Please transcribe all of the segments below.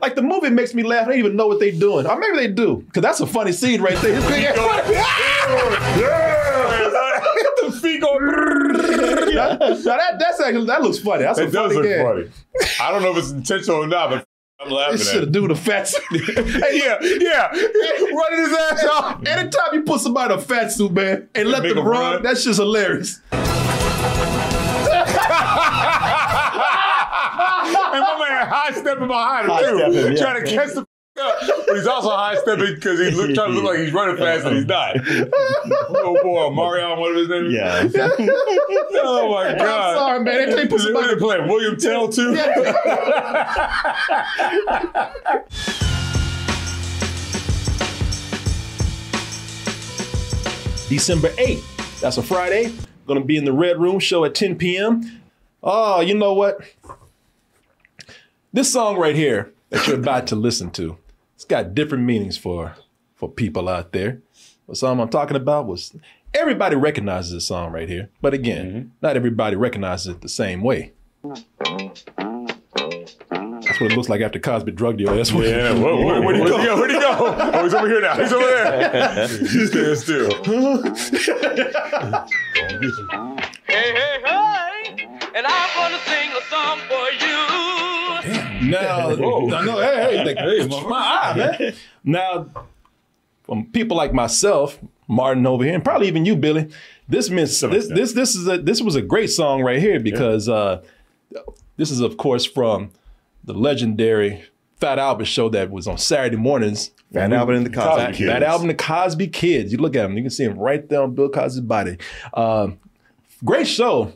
Like the movie makes me laugh. I don't even know what they're doing. Or maybe they do, because that's a funny scene right there. The feet go. That's actually, that looks funny. That's That a does funny look game. funny. I don't know if it's intentional or not, but I'm laughing This at should it. have do the fat suit. Yeah. Running his ass off. Anytime you put somebody in a fat suit, man, and let Make them them run, run. that's just hilarious. And my man high stepping behind him too, High-stepping, yeah. trying to catch the up. But he's also high stepping because he's trying to look like he's running fast and he's not. Oh boy, Mario, what is his name? Yeah. Oh my God. I'm sorry, man. They put What somebody are they playing? William Tell too? December 8th. That's a Friday. Gonna be in the Red Room show at 10 p.m. Oh, you know what? This song right here that you're about to listen to, it's got different meanings for people out there. The song I'm talking about was, everybody recognizes this song right here. But again, not everybody recognizes it the same way. That's what it looks like after Cosby drugged your ass. Yeah, where'd he go? Where'd he go? Oh, he's over here now. He's over there. He's standing still. Hey, and I'm gonna sing a song for you. Now, no, hey, my eye, man. Now, from people like myself, Martin over here, and probably even you, Billy, this was a great song right here because this is, of course, from the legendary Fat Albert show that was on Saturday mornings. Fat Albert and the Cosby Kids. Fat Albert and the Cosby Kids. You look at him, you can see him right there on Bill Cosby's body. Great show.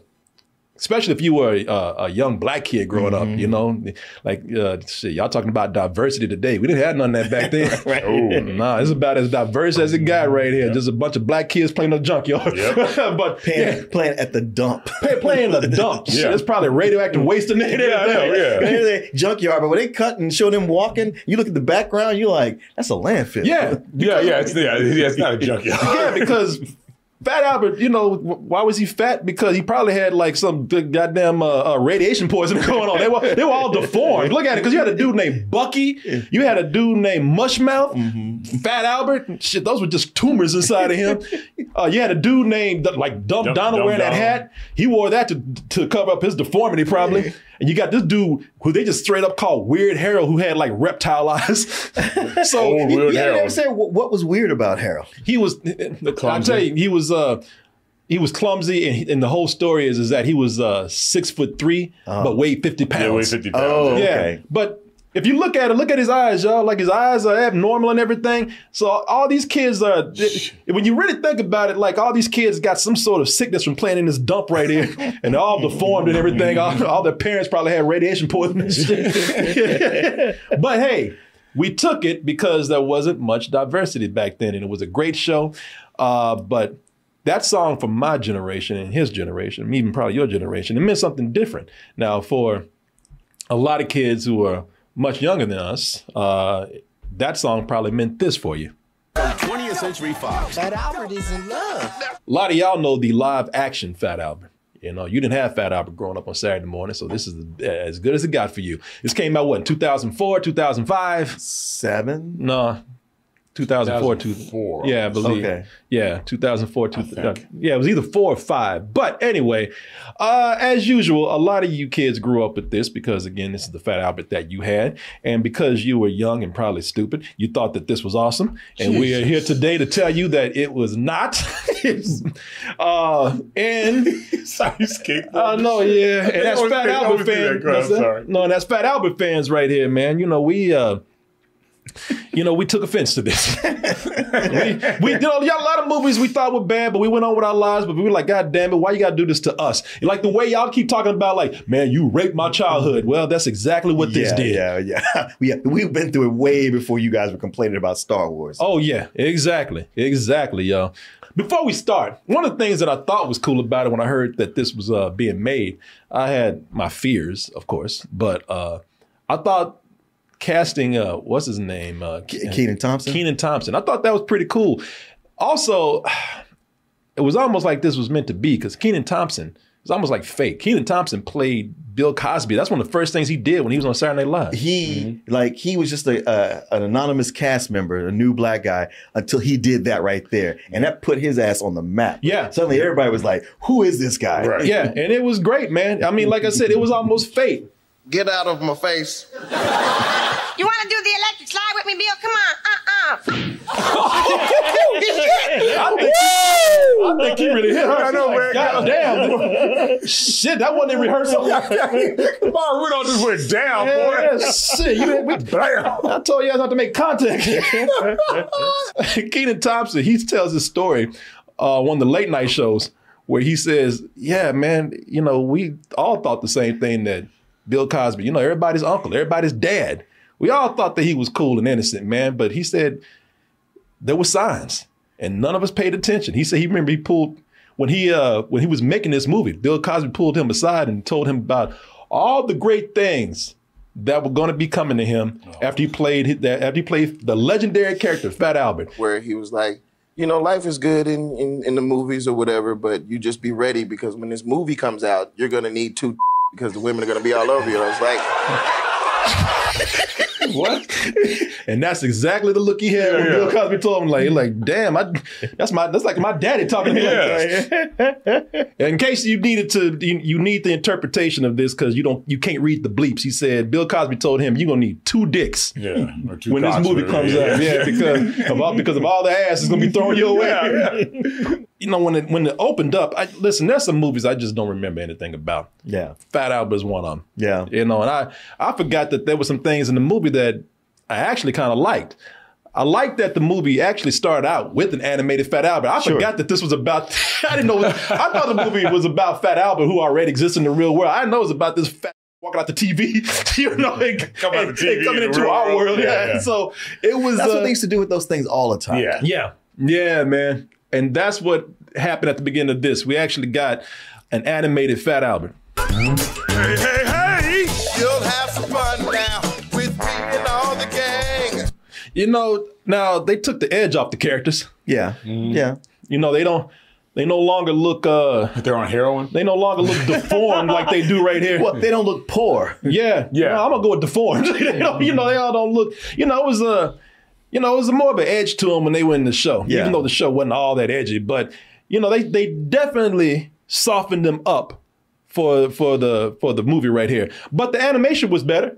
Especially if you were a young black kid growing up, you know, like shit, y'all talking about diversity today. We didn't have none of that back then. Right. Nah, it's about as diverse as it got right here. Just a bunch of black kids playing the junkyard. But Playing at the dump. playing the dump. Shit, there's probably radioactive waste in there. Yeah, I know, yeah. They're junkyard, but when they cut and show them walking, you look at the background, you're like, that's a landfill. Yeah. It's not a junkyard. Yeah, because Fat Albert, you know, why was he fat? Because he probably had like some big goddamn radiation poisoning going on. They were all deformed. Look at it, because you had a dude named Bucky, you had a dude named Mushmouth, Fat Albert. Shit, those were just tumors inside of him. You had a dude named like Dumb Donald wearing that hat. He wore that to cover up his deformity probably. And you got this dude who they just straight up called Weird Harold, who had like reptile eyes. So Weird Yeah, Harold. they said what was weird about Harold. he was, I'll tell you, he was clumsy, and the whole story is that he was 6'3", but weighed 50 pounds. Yeah, weigh 50 pounds. Oh, Yeah, okay. but if you look at it, look at his eyes, y'all. Like his eyes are abnormal and everything. So all these kids are, when you really think about it, like all these kids got some sort of sickness from playing in this dump right here, and they're all deformed and everything. All their parents probably had radiation poisoning and shit. But hey, we took it because there wasn't much diversity back then, and it was a great show. But that song from my generation and his generation, even probably your generation, it meant something different. Now, for a lot of kids who are much younger than us, that song probably meant this for you. 20th Century Fox. Fat Albert is in love. A lot of y'all know the live action Fat Albert. You know, you didn't have Fat Albert growing up on Saturday morning, so this is as good as it got for you. This came out, what, in 2004, 2005? 7? No, 2004. 2004. Yeah, I believe. Okay. Yeah, 2004. Yeah, it was either 4 or 5. But anyway, as usual, a lot of you kids grew up with this because, again, this is the Fat Albert that you had. And because you were young and probably stupid, you thought that this was awesome. And we are here today to tell you that it was not. And Sorry, skateboard. no, yeah. And that's always- Fat they Albert always do that. fans. Go ahead, I'm sorry. No, and that's Fat Albert fans right here, man. You know, we took offense to this. we you know, a lot of movies we thought were bad, but we went on with our lives, but we were like, God damn it, why you gotta do this to us? Like the way y'all keep talking about, like, man, you raped my childhood. Well, that's exactly what this did. Yeah. We've been through it way before you guys were complaining about Star Wars. Oh yeah, exactly, y'all. Before we start, one of the things that I thought was cool about it when I heard that this was being made, I had my fears, of course, but I thought casting, what's his name? Kenan Thompson. Kenan Thompson. I thought that was pretty cool. Also, it was almost like this was meant to be because Kenan Thompson It's almost like fake. Kenan Thompson played Bill Cosby. That's one of the first things he did when he was on Saturday Night Live. He was just an anonymous cast member, a new black guy, until he did that right there, and that put his ass on the map. Yeah. Suddenly everybody was like, "Who is this guy?" Right. Yeah, and it was great, man. I mean, like I said, it was almost fate. Get out of my face. You want to do the electric slide with me, Bill? Come on. I think he really hit her. I know, man. God damn. Shit, that wasn't in rehearsal. Bob Rudolph just went down, boy. Yeah, shit. I told you guys not to make contact. Kenan Thompson, he tells his story one of the late night shows where he says, yeah, man, you know, we all thought the same thing that Bill Cosby, you know, everybody's uncle, everybody's dad. We all thought that he was cool and innocent, man. But he said there were signs and none of us paid attention. He said he pulled, when he was making this movie, Bill Cosby pulled him aside and told him about all the great things that were going to be coming to him after he played the legendary character, Fat Albert. Where he was like, you know, life is good in the movies or whatever, but you just be ready because when this movie comes out, you're going to need two because the women are going to be all over you. And I was like... What? And that's exactly the look he had when Bill Cosby told him, like, damn, that's like my daddy talking to me. Like, in case you needed to, you need the interpretation of this because you can't read the bleeps. He said Bill Cosby told him you're gonna need 2 dicks. Yeah, or 2 when this movie comes out. Yeah, because of all the ass is gonna be thrown your way. You know, when it opened up, listen, there's some movies I just don't remember anything about. Yeah. Fat Albert is one of them. Yeah. You know, and I forgot that there were some things in the movie that I actually kind of liked. I liked that the movie actually started out with an animated Fat Albert. I forgot that this was about, I didn't know, I thought the movie was about Fat Albert who already exists in the real world. I didn't know it was about this fat walking out the TV, you know, and coming into our world. Yeah. So it was. That's what they used to do with those things all the time. Yeah, man. And that's what happened at the beginning of this. We actually got an animated Fat Albert. Hey, you'll have some fun now with me and all the gang. You know, now they took the edge off the characters. Yeah. Yeah. You know, they no longer look they're on heroin. They no longer look deformed like they do right here. Well, they don't look poor. Yeah. No, I'm gonna go with deformed. They all don't look, it was more of an edge to them when they were in the show. Yeah. Even though the show wasn't all that edgy. But, you know, they definitely softened them up for the movie right here. But the animation was better.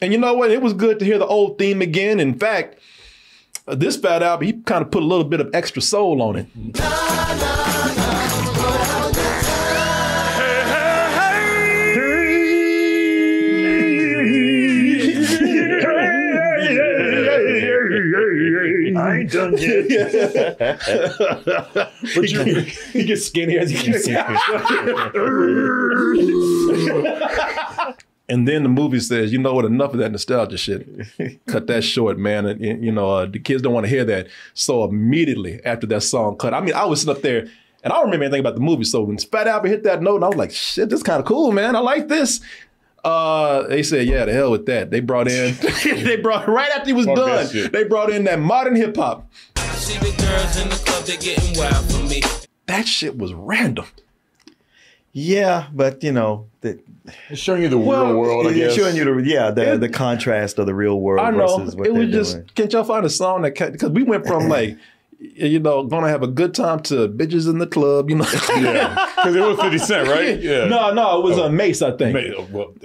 And you know what? It was good to hear the old theme again. In fact, this Fat Albert, he kind of put a little bit of extra soul on it. I ain't done yet. But he gets skinnier as he keeps And then the movie says, you know what, enough of that nostalgia shit. Cut that short, man. And, the kids don't want to hear that. So immediately after that song cut, I mean, I was sitting up there and I don't remember anything about the movie. So when Fat Albert hit that note, and I was like, shit, this is kind of cool, man. I like this. They said, yeah, the hell with that. They brought right after he was done, they brought in that modern hip hop. See the girls in the club, they getting wild for me. That shit was random. Yeah, but it's showing you the real world. I guess. It's showing you the contrast of the real world. I know. Versus what it was they're just doing. Can't y'all find a song because we went from like. Gonna have a good time to bitches in the club, Yeah, because it was 50 Cent, right? Yeah. No, it was Mace, I think.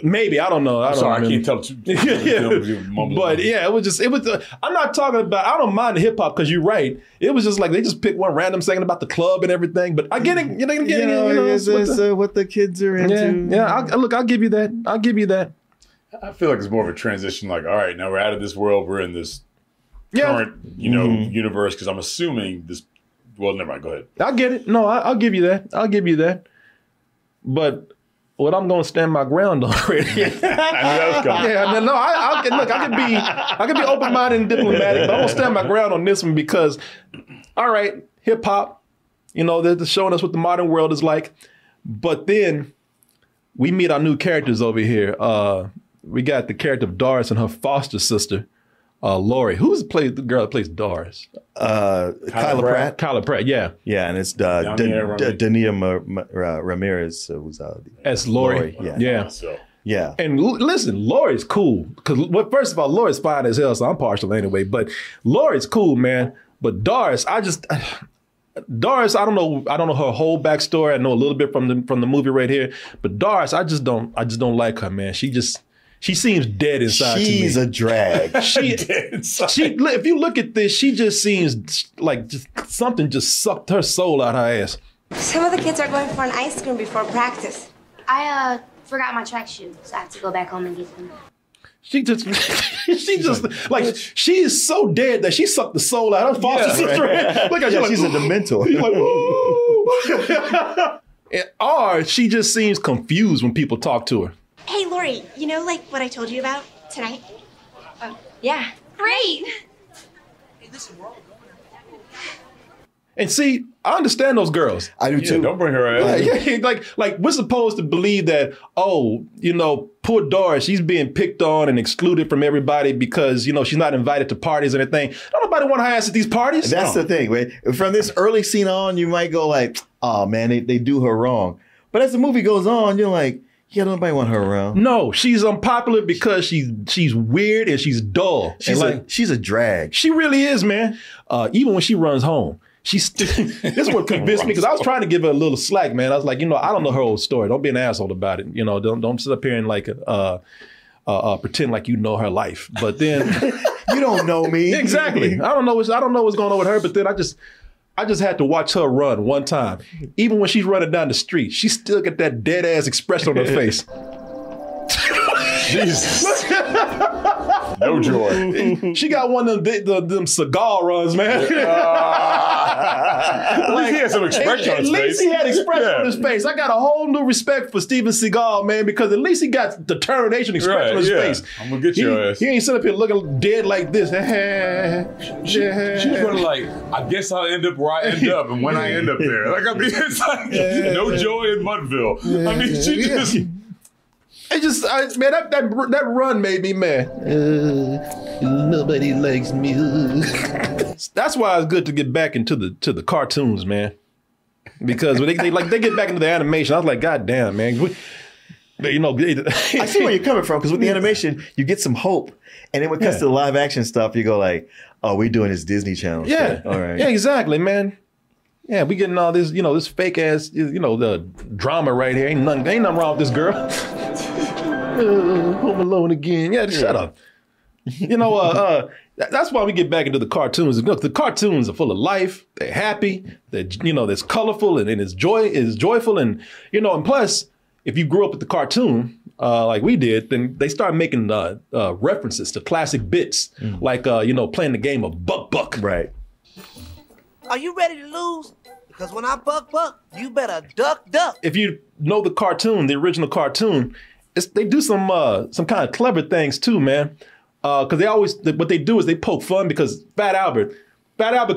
Maybe, I don't know. I can't tell. But yeah, it was. I'm not talking about. I don't mind the hip hop because you're right. It was just like they just picked one random segment about the club and everything. But I get it. It's what the kids are into. Yeah. I'll give you that. I feel like it's more of a transition. Like, all right, now we're out of this world. We're in this current, universe. Because I'm assuming this. Well, never mind. Go ahead. I get it. No, I'll give you that. But what I'm going to stand my ground on already. I knew that was coming. Yeah, no. I can be open minded and diplomatic, but I'm going to stand my ground on this one because, all right, hip hop. They're showing us what the modern world is like, but then we meet our new characters over here. We got the character of Doris and her foster sister. Lori. Who's the girl that plays Doris? Kyla Pratt. Kyla Pratt, yeah. Yeah, and it's Dania Ramirez who's as Lori. Yeah. Yeah. And listen, Lori's cool. Because, well, first of all, Lori's fine as hell, so I'm partial anyway. But Lori's cool, man. But Doris, Doris, I don't know her whole backstory. I know a little bit from the movie right here. But Doris, I just don't like her, man. She seems dead inside to me. She's a drag. If you look at this, she just seems like something just sucked her soul out her ass. Some of the kids are going for an ice cream before practice. I forgot my track shoes, so I have to go back home and get them. She just she is so dead that she sucked the soul out of her foster sister. Look at she's a dementor. She's like, or she just seems confused when people talk to her. Hey, Lori, you know, like what I told you about tonight? Yeah. Great. And see, I understand those girls. I do too. Don't bring her ass. Yeah, like we're supposed to believe that, poor Doris, she's being picked on and excluded from everybody because, she's not invited to parties or anything. Don't nobody want her ass at these parties. That's the thing, right? From this early scene on, you might go like, oh man, they do her wrong. But as the movie goes on, you're like, yeah, nobody want her around. No, she's unpopular because she's weird and she's dull. She's a drag. She really is, man. Even when she runs home. This is what convinced me because I was trying to give her a little slack, man. I was like, I don't know her whole story. Don't be an asshole about it. Don't sit up here and like pretend like you know her life. But then you don't know me exactly. I don't know what's going on with her. But then I just had to watch her run one time. Even when she's running down the street, she still got that dead ass expression on her face. Jesus. No joy. She got one of them cigar runs, man. At least he had some expression on his face. At least he had expression on his face. I got a whole new respect for Steven Seagal, man, because at least he got determination expression on his face. I'm gonna get your ass. He ain't sitting up here looking dead like this. She's running like, I guess I'll end up where I end up and when I end up there. Like, it's like no joy in Mudville. I mean, she just... that run made me mad. Nobody likes me. That's why it's good to get back into the cartoons, man. Because when they get back into the animation, I was like, God damn, man. I see where you're coming from because with the animation, you get some hope, and then when it comes to the live action stuff, you go like, "Oh, we're doing this Disney Channel." Yeah, shit. All right. Yeah, exactly, man. Yeah, we getting all this, this fake ass, the drama right here. Ain't nothing wrong with this girl. Home Alone again. Yeah, shut up. That's why we get back into the cartoons. Look, the cartoons are full of life. They're happy. They're it's colorful and it's joyful and and plus, if you grew up with the cartoon like we did, then they start making references to classic bits like playing the game of Buck. Right. Are you ready to lose? Because when I buck, you better duck. If you know the cartoon, the original cartoon, they do some kind of clever things too, man. Because what they do is they poke fun because Fat Albert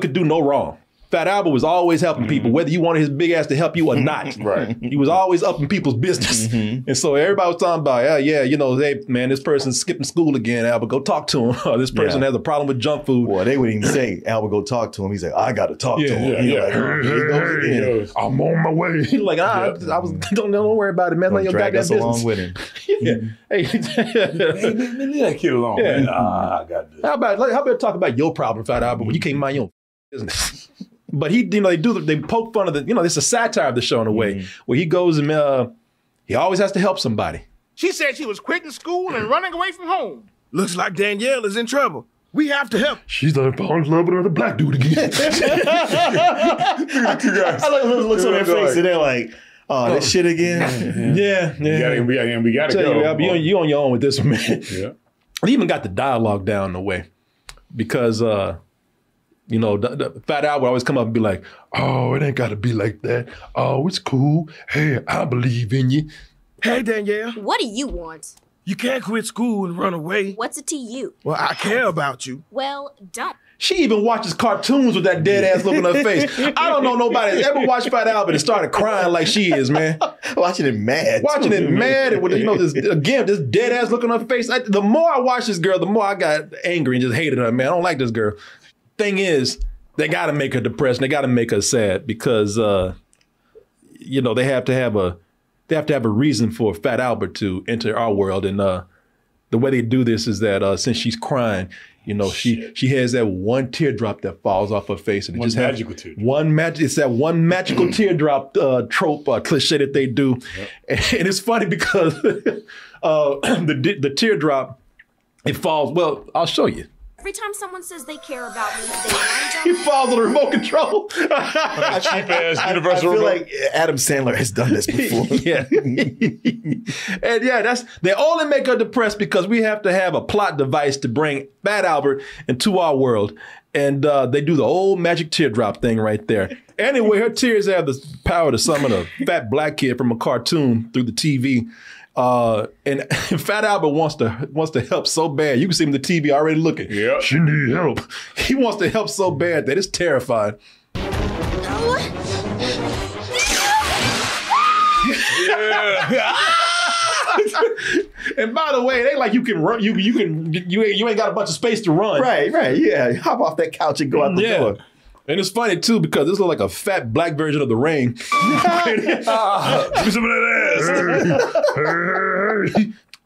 could do no wrong. Fat Albert was always helping people, whether you wanted his big ass to help you or not. Right. He was always up in people's business. And so everybody was talking about, hey, man, this person's skipping school again, Albert, go talk to him. Or this person has a problem with junk food. Well, they wouldn't even say, Albert, go talk to him. He's like, I got to talk to him. Here he goes. I'm on my way. He's like, don't worry about it, man. Like, drag us along with him. Hey, leave that kid alone, man. I got this. How about talk about your problem, Fat Albert, when you can't mind your own business? But they poke fun of it's a satire of the show in a way where he goes and he always has to help somebody. She said she was quitting school and running away from home. Looks like Danielle is in trouble. We have to help. She's falling in love with another black dude again. I like the looks on their face and they're like, oh, this shit again? Yeah. We gotta go. You on your own with this one, man. Yeah. They even got the dialogue down in a way because the Fat Albert always come up and be like, oh, it ain't got to be like that. Oh, it's cool. Hey, I believe in you. Hey, Danielle. What do you want? You can't quit school and run away. What's it to you? Well, I care about you. Well, don't. She even watches cartoons with that dead ass look on her face. I don't know nobody that's ever watched Fat Albert and started crying like she is, man. Watching it mad. Watching it mad. And with, this dead ass look on her face. The more I watch this girl, the more I got angry and just hated her, man. I don't like this girl. Thing is, they got to make her depressed. And they got to make her sad because, they have to have a reason for Fat Albert to enter our world. And the way they do this is that since she's crying, she has that one teardrop that falls off her face, and it just has it's that one magical teardrop trope cliche that they do, and it's funny because the teardrop it falls. Well, I'll show you. Every time someone says they care about me, they he falls on the remote control. I feel like Adam Sandler has done this before. Yeah. And they only make her depressed because we have to have a plot device to bring Fat Albert into our world. And they do the old magic teardrop thing right there. Anyway, her tears have the power to summon a fat black kid from a cartoon through the TV. And Fat Albert wants to help so bad. You can see him on the TV already looking. Yeah. She need help. He wants to help so bad that it's terrifying. Yeah. And by the way, they like you can run. You ain't got a bunch of space to run. Right. Yeah. Hop off that couch and go out the door. And it's funny too because this looks like a fat black version of The Ring. Give me some of that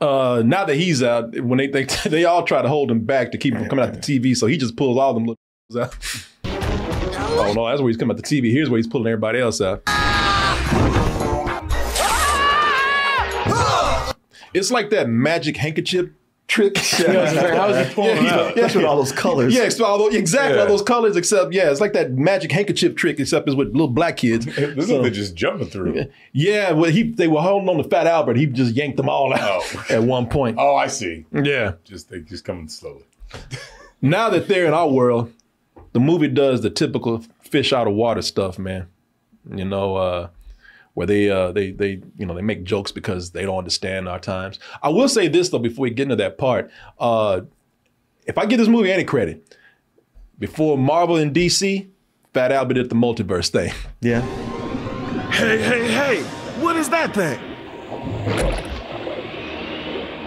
ass. Now that he's out, when they all try to hold him back to keep him from coming out the TV, so he just pulls all them little out. Oh no, that's where he's coming out the TV. Here's where he's pulling everybody else out. It's like that magic handkerchief trick. How is he pulling out? That's with all those colors. Yeah, all those colors, except, it's like that magic handkerchief trick, except it's with little black kids. This is they're just jumping through. Yeah, well, they were holding on to Fat Albert. He just yanked them all out at one point. Oh, I see. Yeah. They just coming slowly. Now that they're in our world, the movie does the typical fish out of water stuff, man. Where they make jokes because they don't understand our times. I will say this though before we get into that part. If I give this movie any credit, before Marvel and DC, Fat Albert did the multiverse thing. Yeah. Hey! What is that thing?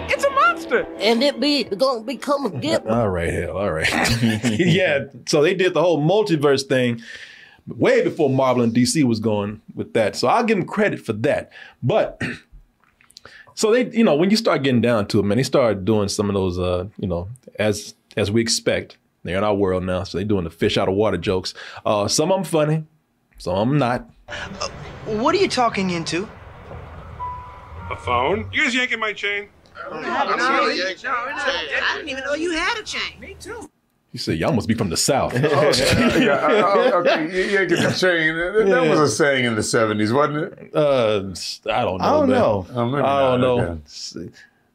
It's a monster. And it gonna become a gift. All right, hell, all right. Yeah. So they did the whole multiverse thing way before Marvel and DC was going with that. So I'll give them credit for that. But so they, when you start getting down to it, man, they started doing some of those, as we expect. They're in our world now, so they're doing the fish out of water jokes. Some of them funny, some of them not. What are you talking into? A phone? You guys yanking my chain? I didn't even know you had a chain. Me too. You said, y'all must be from the South. Okay, you get the chain. That was a saying in the 70s, wasn't it? I don't know. I don't know.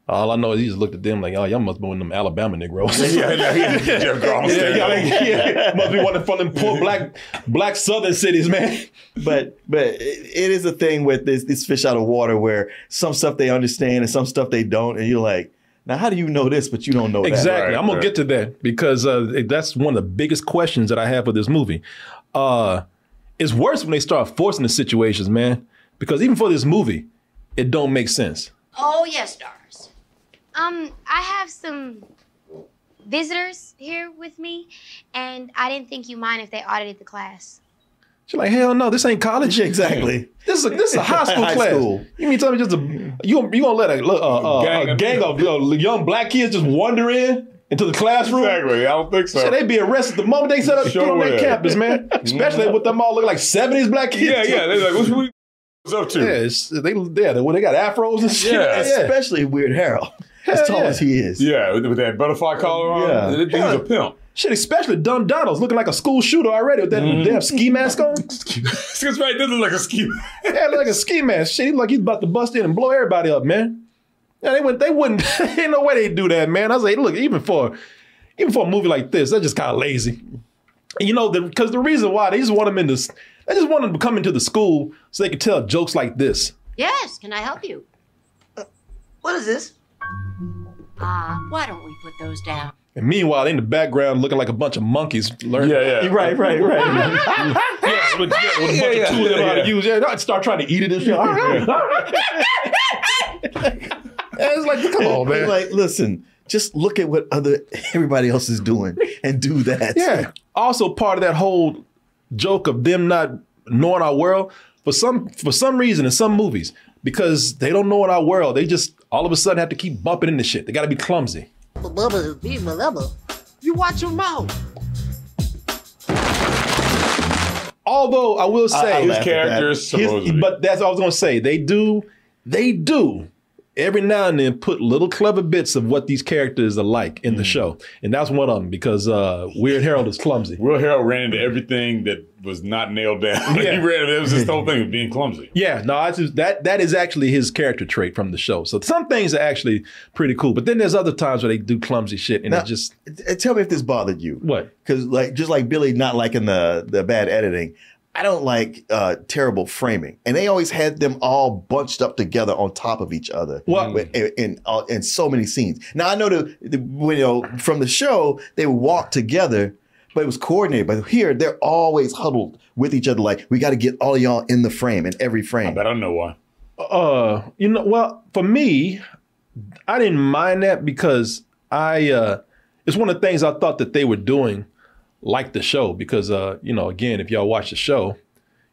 All I know is he just looked at them like, oh, y'all must be one of them Alabama Negroes. Must be one from them poor black southern cities, man. But it is a thing with this fish out of water where some stuff they understand and some stuff they don't, and you're like, now, how do you know this, but you don't know that? Exactly. I'm going to get to that because that's one of the biggest questions that I have with this movie. It's worse when they start forcing the situations, man, because even for this movie, it don't make sense. Oh, yes, stars. I have some visitors here with me, and I didn't think you mind if they audited the class. She's like, hell no, this ain't college. Exactly. This is a high school class. School. You mean tell me you gonna let a gang of young black kids just wander into the classroom? Exactly. I don't think so. So they be arrested the moment they set up foot on their campus, man. Especially with them all looking like 70s black kids. Yeah. They're like, what's up to? Yeah, they got afros and shit. Yeah, especially Weird Harold. As tall as he is. Yeah, with that butterfly collar on. Yeah. He's a pimp. Shit, especially Dumb Donald's looking like a school shooter already with that damn ski mask on. That's right, this looks like a ski mask. Yeah, like a ski mask. Shit, he like he's about to bust in and blow everybody up, man. Yeah, they wouldn't, ain't no way they'd do that, man. I was like, look, even for a movie like this, they're just kind of lazy. And because the reason why, they just want them to come into the school so they can tell jokes like this. Yes, can I help you? What is this? Why don't we put those down? And meanwhile, in the background, looking like a bunch of monkeys learning. Right. yeah, with a bunch of tools they know how to use. Yeah, I'd start trying to eat it and shit. It's like, come on, man. Like, listen, just look at what everybody else is doing and do that. Yeah. Also, part of that whole joke of them not knowing our world, for some reason in some movies, because they don't know in our world, they just all of a sudden have to keep bumping into shit. They got to be clumsy. You watch your mouth. Although I will say his characters, but that's what I was going to say. They do every now and then put little clever bits of what these characters are like in the show, and that's one of them because Weird Harold is clumsy. Weird Harold ran into everything that was not nailed down. Yeah. It was this whole thing of being clumsy. Yeah, no, that is actually his character trait from the show. So some things are actually pretty cool, but then there's other times where they do clumsy shit, and now, it just tell me if this bothered you. What? Because just like Billy not liking the bad editing, I don't like terrible framing, and they always had them all bunched up together on top of each other. In so many scenes. Now I know from the show they would walk together, but it was coordinated. But here they're always huddled with each other. Like we got to get all of y'all in the frame, in every frame. I don't know why. Well, for me, I didn't mind that because it's one of the things I thought that they were doing. Like the show, because again, if y'all watch the show,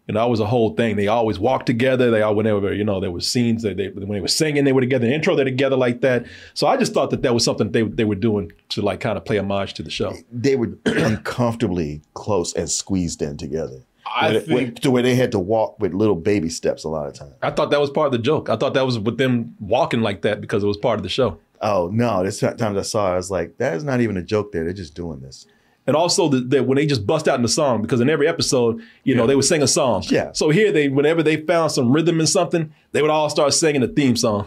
that was a whole thing. They always walked together. They all whenever there was scenes that when they were singing, they were together. The intro, they're together like that. So I just thought that was something they were doing to like kind of play homage to the show. They were uncomfortably close and squeezed in together. I think to where they had to walk with little baby steps a lot of times. I thought that was part of the joke. I thought that was with them walking like that because it was part of the show. Oh no! This times I saw it, I was like, that is not even a joke. They're just doing this. And also when they just bust out in the song, because in every episode, they would sing a song. Yeah. So here whenever they found some rhythm in something, they would all start singing the theme song.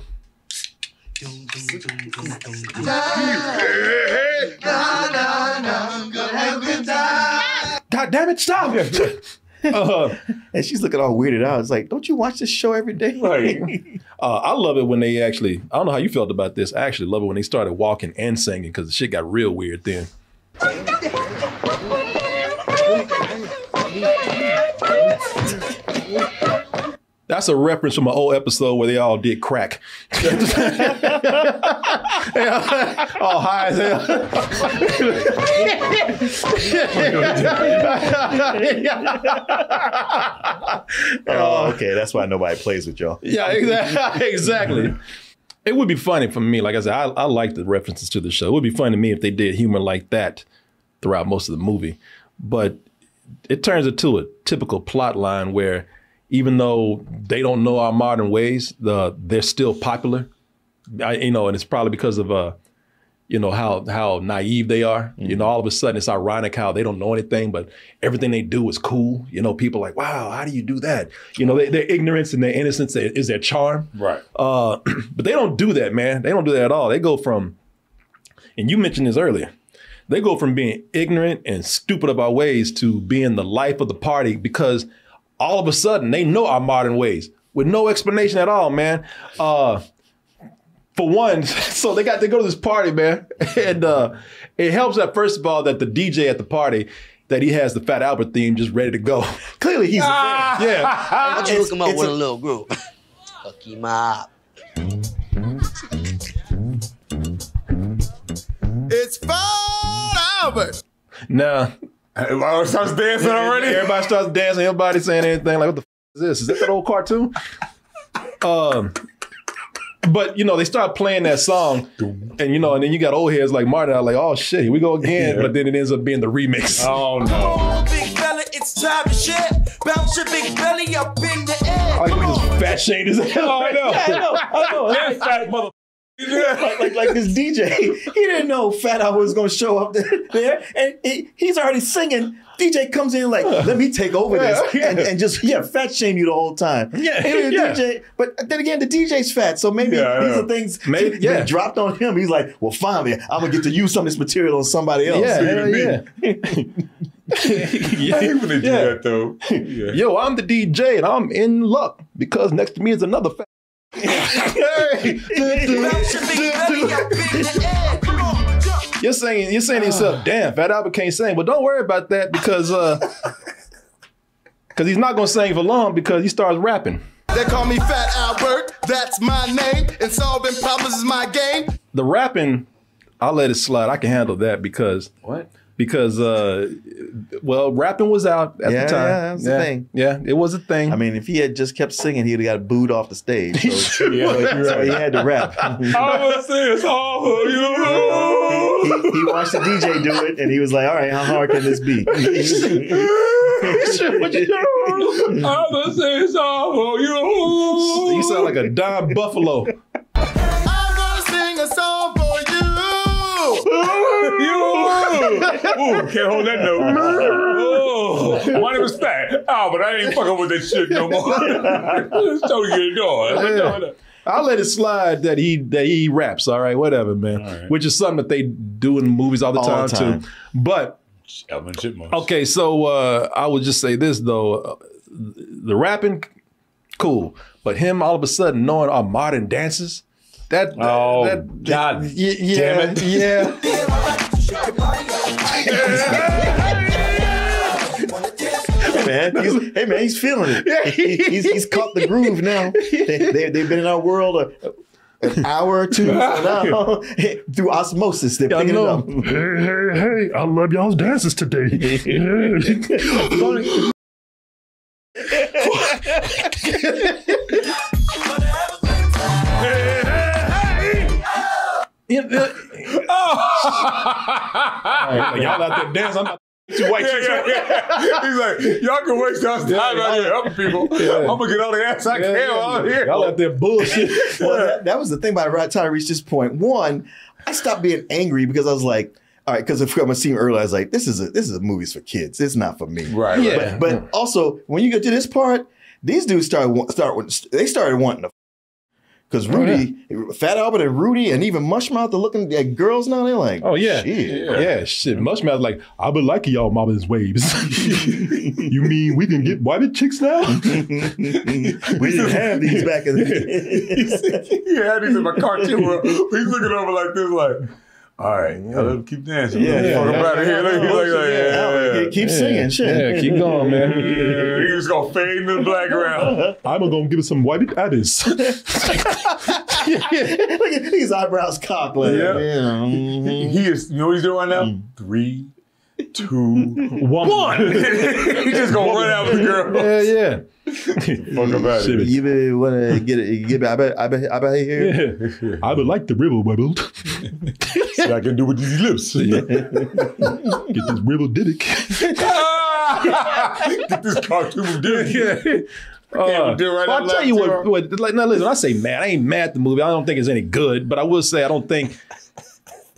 God damn it, stop. And she's looking all weirded out. It's like, don't you watch this show every day? Right. I love it when they actually, I don't know how you felt about this. I actually love it when they started walking and singing because the shit got real weird then. That's a reference from an old episode where they all did crack. All high as hell. Oh, okay. That's why nobody plays with y'all. Yeah, exactly. It would be funny for me. Like I said, I like the references to the show. It would be funny to me if they did humor like that throughout most of the movie. But it turns into a typical plot line where even though they don't know our modern ways, they're still popular. And it's probably because of how naive they are. Mm-hmm. All of a sudden it's ironic how they don't know anything, but everything they do is cool. People are like, wow, how do you do that? Their ignorance and their innocence is their charm. Right. But they don't do that, man. They don't do that at all. They go from, and you mentioned this earlier, they go from being ignorant and stupid of our ways to being the life of the party because all of a sudden they know our modern ways with no explanation at all, man. For one, so they go to this party, man. And it helps that, first of all, that the DJ at the party, that he has the Fat Albert theme just ready to go. Clearly he's a fan. Yeah. Why don't you hook him up with a little group? Hook him up. It's Fat Albert. Now, everybody starts dancing already? Everybody starts dancing. Everybody saying anything like, what the f*** is this? Is that that old cartoon? But, they start playing that song and, and then you got old heads like Martin out like, oh shit, here we go again. Yeah. But then it ends up being the remix. Oh no. Come on, big fella, it's time to share. Bounce your big belly up in the air. I like when this fat shade is hell. Oh, I know. Yeah, I know. That fat mother. like this DJ, he didn't know Fat Albert was going to show up there, and he's already singing. DJ comes in like, let me take over this, and just fat shame you the whole time. DJ, but then again, the DJ's fat, so maybe these are things that dropped on him. He's like, well, finally, I'm gonna get to use some of this material on somebody else. I hate when they do that though. Yo, I'm the DJ and I'm in luck because next to me is another fat. You're saying to yourself, damn, Fat Albert can't sing. But don't worry about that because he's not gonna sing for long because he starts rapping. They call me Fat Albert, that's my name, and solving problems is my game. The rapping, I'll let it slide. I can handle that because what? Because rapping was out at the time. Yeah, that was the thing. Yeah, it was a thing. I mean, if he had just kept singing, he'd have got booed off the stage. So, so he had to rap. I was saying it's all for you. He watched the DJ do it, and he was like, "All right, how hard can this be?" I was saying it's all for you. You sound like a Don Buffalo. I'm gonna sing a song for you. Ooh, can't hold that note. Oh, my name is Fat Albert. I ain't fucking with that shit no more. Let's totally get going. I'll let it slide that he raps. All right, whatever, man. Right. Which is something that they do in movies all the time too. But okay, so I would just say this though: the rapping, cool, but him all of a sudden knowing our modern dances. God damn it. Yeah. Hey man, he's feeling it. He's caught the groove now. They've been in our world an hour or two. So now, through osmosis, they're picking it up. Hey, I love y'all's dances today. Y'all out there dancing. I'm about to white chicks. He's like, y'all can waste y'all time out here helping people. I'm gonna get all the ass I can out here. Y'all out there bullshit. Well, that was the thing by the time I reached this point. One, I stopped being angry because I was like, all right, because if I'm seeing earlier, I was like, this is a movie for kids. It's not for me. Right. Yeah. But also, when you get to this part, these dudes started wanting to. Because Rudy, Fat Albert and Rudy and even Mushmouth are looking at girls now. They're like, oh, yeah. Shit. Mushmouth's like, I've been liking y'all mama's waves. You mean we can get white chicks now? We didn't have these back in the day. He had these in my cartoon world. He's looking over like this, like, all right, let him keep dancing. Fuck out of here. Keep singing, shit. Yeah, keep going, man. He was gonna fade into the background. I'm gonna give it some white abbies. Look at his eyebrows cocked. Like, He is. You know what he's doing right now? 3, 2, 1. He just gonna run out with the girl. Yeah. Fuck about it. You wanna get it? I bet here. Yeah. I would like the ribble wibbled. See what I can do with these lips. Get this ribble diddick. Get this cartoon diddick. I'll tell you what. Like, now listen, I say mad. I ain't mad at the movie. I don't think it's any good, but I will say I don't think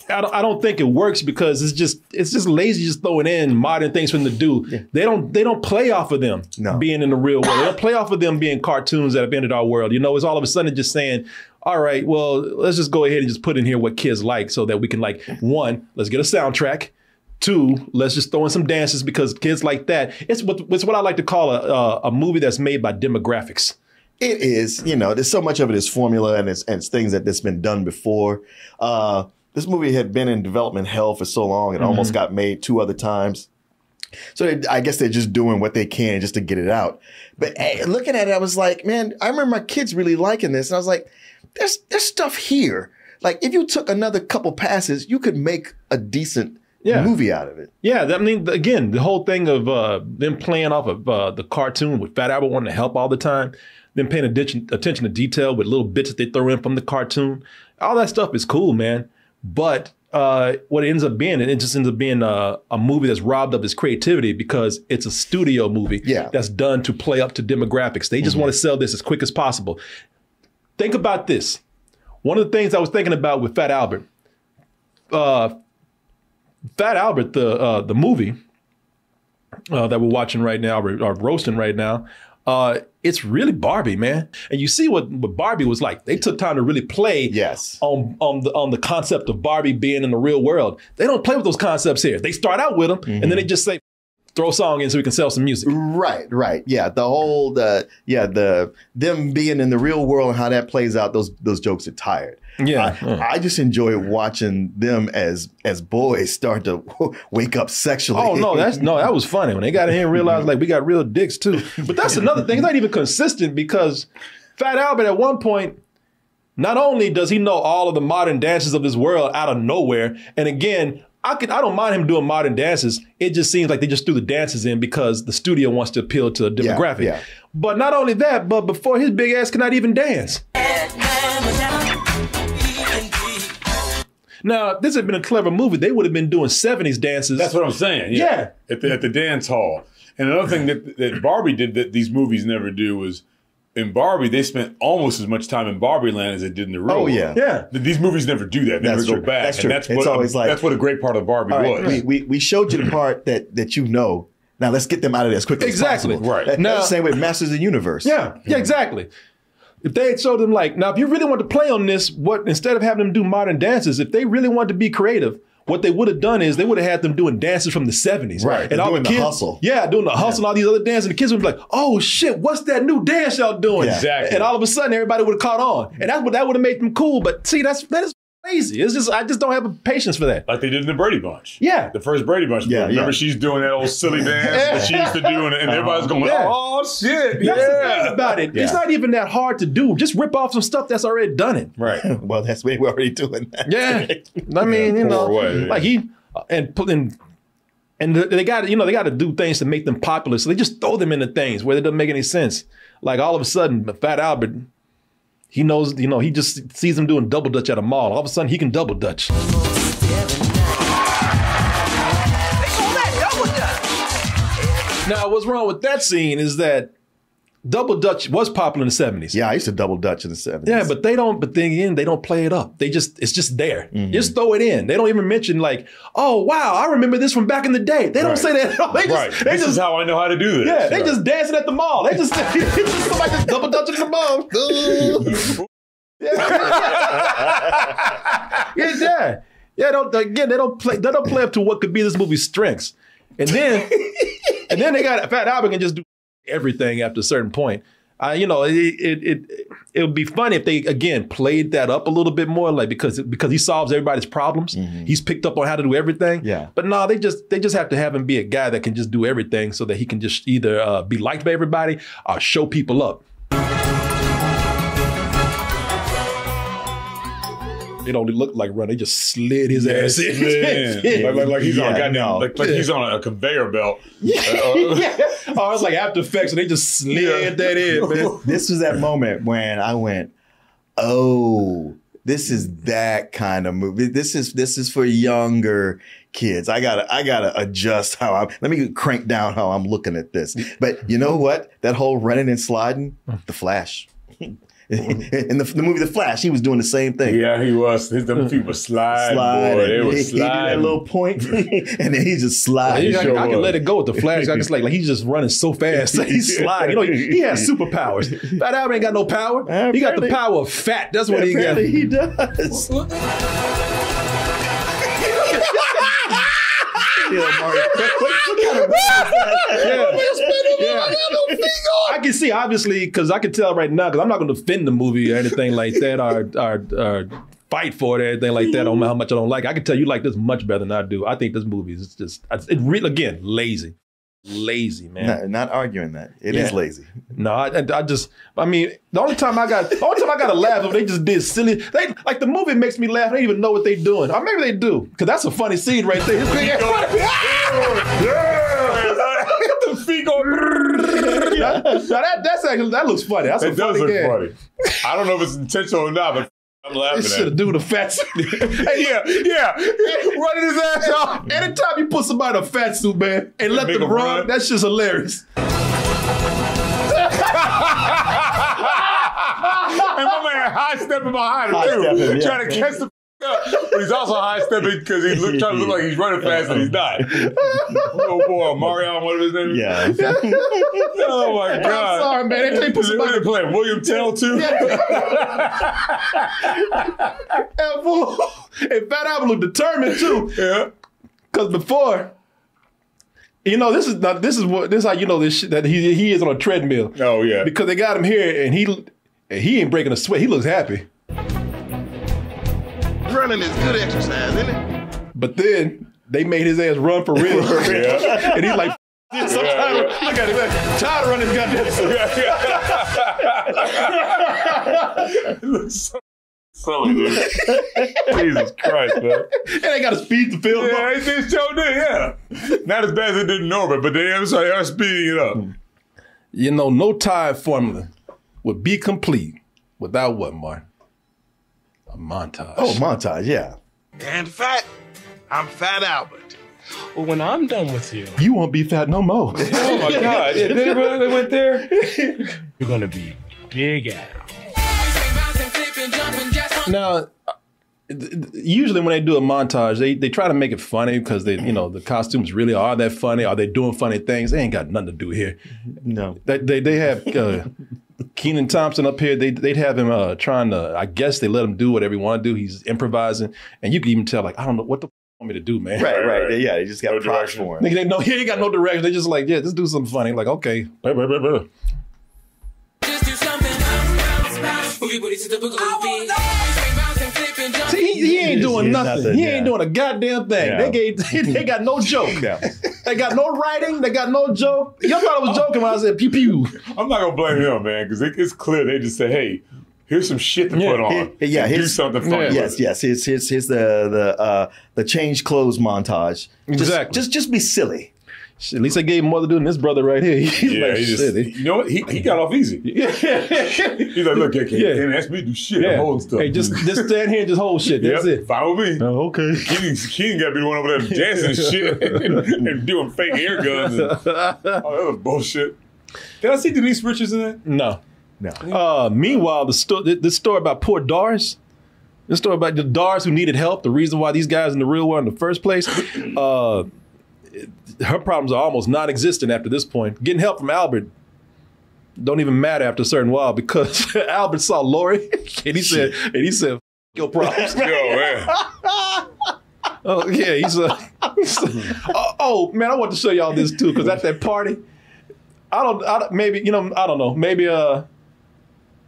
it works because it's just lazy just throwing in modern things for them to do. Yeah. They don't play off of them being in the real world. They don't play off of them being cartoons that have entered our world. You know, it's all of a sudden just saying, all right, well, let's just go ahead and just put in here what kids like so that we can, like, 1, let's get a soundtrack. 2, let's just throw in some dances because kids like that. It's what I like to call a movie that's made by demographics. It is, there's so much of it is formula and it's things that's been done before. This movie had been in development hell for so long. It almost got made 2 other times. So I guess they're just doing what they can just to get it out. But looking at it, I was like, man, I remember my kids really liking this. And I was like, there's stuff here. Like, if you took another couple passes, you could make a decent movie out of it. Yeah, I mean, again, the whole thing of them playing off of the cartoon with Fat Albert wanting to help all the time, them paying attention to detail with little bits that they throw in from the cartoon. All that stuff is cool, man. But what it ends up being, it just ends up being a movie that's robbed of its creativity because it's a studio movie that's done to play up to demographics. They just want to sell this as quick as possible. Think about this. One of the things I was thinking about with Fat Albert, the movie that we're watching right now, or roasting right now, it's really Barbie, man. And you see what Barbie was like. They took time to really play on the concept of Barbie being in the real world. They don't play with those concepts here. They start out with them, and then they just say, throw a song in so we can sell some music. Right. Yeah, the whole them being in the real world and how that plays out. Those jokes are tired. Yeah, I just enjoy watching them as boys start to wake up sexually. Oh no, that was funny when they got in here and realized like we got real dicks too. But that's another thing. It's not even consistent because Fat Albert at one point, not only does he know all of the modern dances of this world out of nowhere, and again, I don't mind him doing modern dances. It just seems like they just threw the dances in because the studio wants to appeal to a demographic. Yeah. But not only that, but before his big ass cannot even dance. Now, this had been a clever movie. They would have been doing 70s dances. That's what I'm saying. Yeah. At the dance hall. And another thing that Barbie did that these movies never do was in Barbie, they spent almost as much time in Barbie Land as they did in the real world. Yeah. These movies never do that. They never go back. That's true. And It's always like, that's what a great part of Barbie was. We showed you the part that you know. Now let's get them out of there as quickly as possible. Right. That's the same with Masters of the Universe. Yeah, exactly. If they had showed them like, now if you really want to play on this, instead of having them do modern dances, if they really wanted to be creative, what they would have done is they would have had them doing dances from the 70s. Right. And all doing the kids, the hustle. Yeah, doing the hustle and all these other dances. And the kids would be like, oh shit, what's that new dance y'all doing? Yeah. Exactly. And all of a sudden everybody would have caught on. And that would have made them cool. But see, that is crazy. It's just I just don't have a patience for that. Like they did in the Brady Bunch. Yeah. The first Brady Bunch. Yeah, Remember she's doing that old silly dance that she used to do and everybody's going, oh shit. That's the thing about it. Yeah. It's not even that hard to do. Just rip off some stuff that's already done it. Right. Well, that's we're already doing that. Yeah. I mean, you know, like he and they got to do things to make them popular. So they just throw them into things where it doesn't make any sense. Like all of a sudden, Fat Albert, he knows, he just sees them doing double dutch at a mall. All of a sudden, he can double dutch. Now, what's wrong with that scene is that double dutch was popular in the 70s. Yeah, I used to double dutch in the 70s. Yeah, but they don't play it up. It's just there. Just throw it in. They don't even mention like, oh wow, I remember this from back in the day. They don't say that at all. This is how I know how to do this. Yeah, they just dancing at the mall. They just somebody just double dutching the mall. Yeah. They don't play up to what could be this movie's strengths. And then they got Fat Albert can just do everything after a certain point. It would be funny if they again played that up a little bit more, like because he solves everybody's problems. He's picked up on how to do everything. Yeah. But no, they just have to have him be a guy that can just do everything so that he can just either be liked by everybody or show people up. They don't look like run. They just slid his ass in. Like he's on a goddamn, like he's on a conveyor belt. Oh, it's like After Effects, and they just slid that in, man. This was that moment when I went, oh, this is that kind of movie. This is for younger kids. I gotta adjust let me crank down how I'm looking at this. But you know what? That whole running and sliding, The Flash. In the movie The Flash, he was doing the same thing. Yeah, he was. Them feet were sliding. Boy, they were sliding. He did that little point, and then he just sliding. I can let it go with The Flash. I just like he's just running so fast. He's sliding. He has superpowers. Fat Albert ain't got no power. He got the power of fat. That's what he got. He does. I can see, obviously, because I can tell right now, because I'm not going to defend the movie or anything like that, or fight for it or anything like that, on how much I don't like it. I can tell you like this much better than I do. I think this movie is just, again, lazy. Lazy, man. Not arguing that. It is lazy. No, I mean, the only time I got to laugh is they just did silly. Like the movie makes me laugh. They don't even know what they're doing. Or maybe they do, because that's a funny scene right there. The feet go. That looks funny. That's it does look funny. I don't know if it's intentional or not, but I'm laughing at it. Should have do the fat suit. yeah. Running his ass off. Anytime you put somebody in a fat suit, man, and let them run, that's just hilarious. And my man high stepping behind him too, trying to catch the up. But he's also high stepping because he's trying to look like he's running fast and he's not. Oh boy, Mario, whatever his name is. Yeah. Oh my God. I'm sorry, man. They put somebody playing William Tell too. And Fat Albert looked determined too. Yeah. Because before, You know, this is how you know this shit, that he is on a treadmill. Oh yeah. Because they got him here and he ain't breaking a sweat. He looks happy. Running is good exercise, isn't it? But then they made his ass run for real. Yeah. And he's like, look at him, man. Tired of running goddamn. He looks so silly, dude. Jesus Christ, man. And they got to speed the film up. Yeah, they sure did, yeah. Not as bad as it did in Norbert, but they are speeding it up. You know, no time formula would be complete without what, Martin? A montage. Oh, montage, yeah. And fat. I'm Fat Albert. Well, when I'm done with you, you won't be fat no more. Oh my God! Yeah, they really went there. You're gonna be Big Al. Now, usually when they do a montage, they try to make it funny because the costumes really are that funny. Are they doing funny things? They ain't got nothing to do here. No, they have Kenan Thompson up here. They'd have him trying to. I guess they let him do whatever he want to do. He's improvising, and you can even tell like I don't know what the want me to do, man. Right. Yeah, they just got props for him. He ain't got no direction. They just like, yeah, just do something funny. Like, okay. See, he ain't doing nothing. He ain't doing a goddamn thing. Yeah. They got no joke. Yeah. They got no writing. They got no joke. Y'all thought I was joking when I said pew pew. I'm not gonna blame him, man, because it's clear they just say, hey, here's some shit to put on. Do something funny. Yes. Here's the change clothes montage. Exactly. Just be silly. At least I gave him more to do than this brother right here. He's you know what? He got off easy. He's like, look, can't ask me to do shit. I'm holding stuff. Hey, just stand here and just hold shit. That's it. Fine with me. Oh, okay. He got to be the one over there dancing and shit and doing fake air guns. All that was bullshit. Did I see Denise Richards in that? No. Meanwhile, this story about poor Doris, this story about the Doris who needed help, the reason why these guys in the real world in the first place, her problems are almost non-existent after this point. Getting help from Albert don't even matter after a certain while because Albert saw Lori and he said, your problems. Yo, man. Oh yeah, oh man, I want to show y'all this too because at that party, I don't know.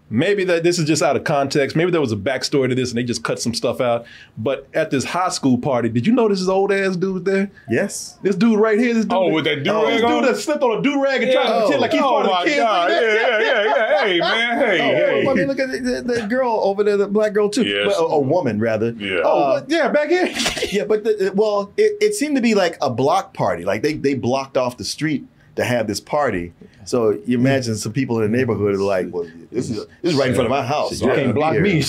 Maybe that this is just out of context. Maybe there was a backstory to this and they just cut some stuff out. But at this high school party, did you notice this old ass dude there? Yes. This dude right here. This dude with that do-rag this on? dude that slipped on a do-rag and tried to pretend like he's part of the kids. God. Yeah. Hey, man. Hey. I mean, look at the girl over there, the black girl too. Yes. Well, a woman rather. Yeah. Back here. Yeah, but it seemed to be like a block party. Like they blocked off the street to have this party. So you imagine some people in the neighborhood are like, well, this is right in front of my house. You can't block me.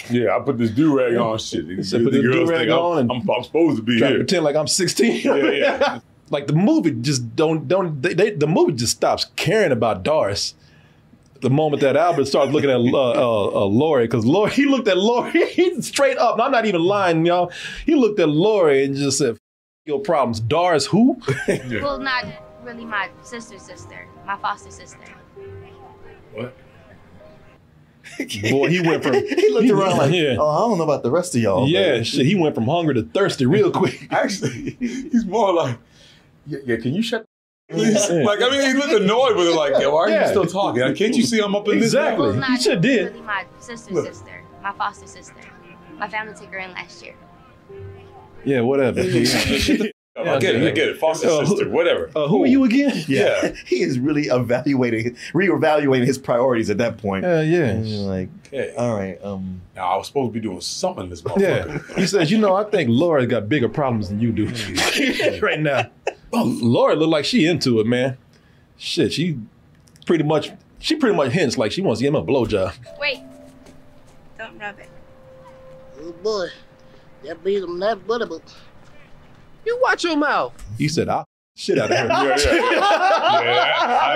Yeah, I put this do-rag on shit. Put this do-rag on I'm supposed to be here. Try to pretend like I'm 16. Yeah. Like the movie just the movie just stops caring about Doris. The moment that Albert starts looking at Lori, because he looked at Lori straight up. And I'm not even lying, y'all. He looked at Lori and just said, your problems. Doris who? Well, not really my sister, my foster sister. What? Boy, he went from... he looked around like, I don't know about the rest of y'all. Yeah, shit, he went from hungry to thirsty real quick. Actually, he's more like, can you shut please? Like, I mean, he looked annoyed with it like, why are you still talking? Can't you see I'm up in this? Exactly. Well, he sure did. Really my sister, my foster sister. My family took her in last year. Yeah, whatever. I get it. Foster sister, whatever. Who are you again? Yeah. He is really reevaluating his priorities at that point. Yeah. Like, all right. Now, I was supposed to be doing something in this motherfucker. Yeah. He says, I think Laura's got bigger problems than you do right now. Laura look like she into it, man. Shit, she pretty much hints like she wants to give him a blowjob. Wait. Don't rub it. Oh boy. That beat him that buttable. You watch your mouth. He said, I'll shit out of her. Yeah.